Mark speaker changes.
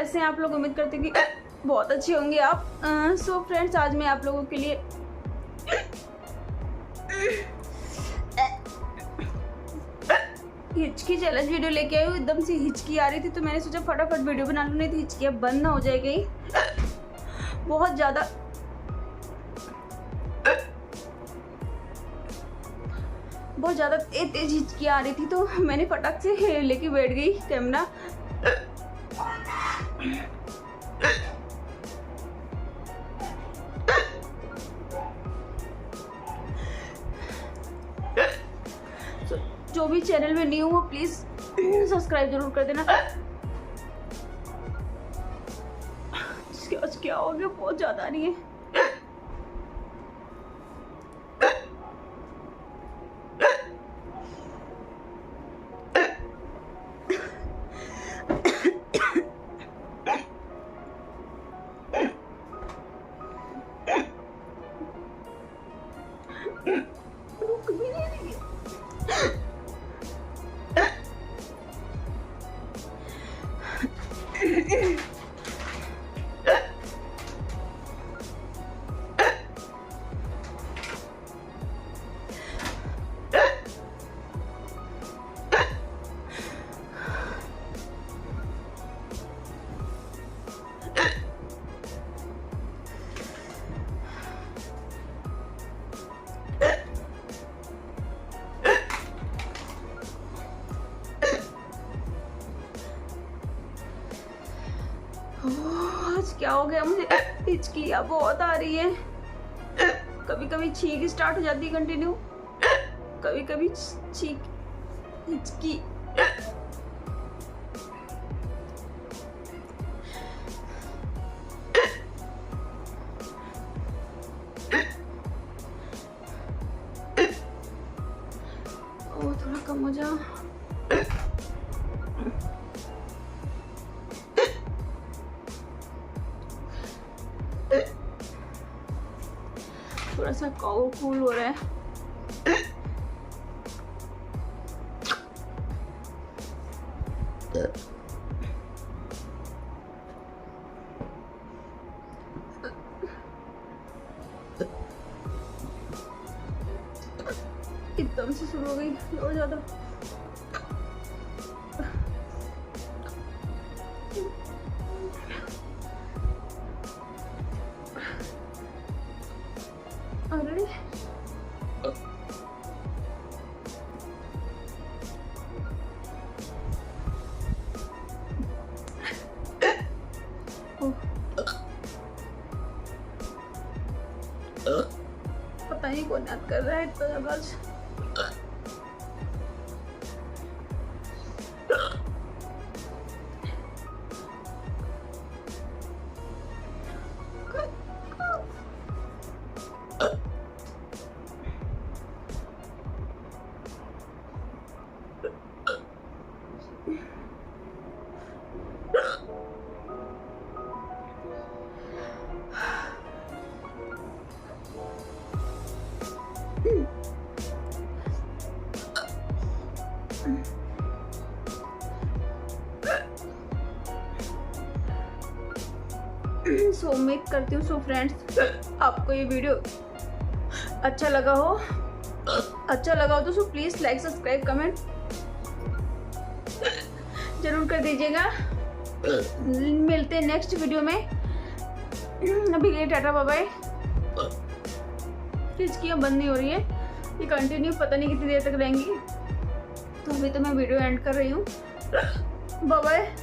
Speaker 1: कैसे हैं आप लोग? उम्मीद करते हैं कि बहुत अच्छे होंगे आप। सो फ्रेंड्स, आज मैं आप लोगों के लिए हिचकी चैलेंज वीडियो लेके आई हूँ। एकदम से हिचकी आ रही थी तो मैंने सोचा फटाफट वीडियो बना लूँ, नहीं तो हिचकी अब बंद ना हो जाएगी। बहुत ज़्यादा तेज हिचकी आ रही थी तो मैंने फटाक से लेके बैठ गई कैमरा। जो भी चैनल में न्यू हो प्लीज सब्सक्राइब जरूर कर देना। क्या हो गया? बहुत ज्यादा आ रही है। रुक भी नहीं रही है। आज क्या हो गया? मुझे हिचकी बहुत आ रही है। कभी कभी छींक स्टार्ट हो जाती है कंटिन्यू, कभी कभी छींक हिचकी। ओ थोड़ा कम हो जा। थोड़ा सा कूल हो रहा है। एकदम से शुरू हो गई और ज्यादा। अरे पता नहीं कौन याद कर रहा है इतना ज्यादा। सो उम्मीद करती हूँ फ्रेंड्स आपको ये वीडियो अच्छा लगा हो। तो प्लीज लाइक सब्सक्राइब कमेंट जरूर कर दीजिएगा। मिलते हैं नेक्स्ट वीडियो में। अभी के लिए टाटा बाय बाय। हिचकियाँ बंद नहीं हो रही है, ये कंटिन्यू पता नहीं कितनी देर तक रहेंगी। तो अभी तो मैं वीडियो एंड कर रही हूँ। Bye bye.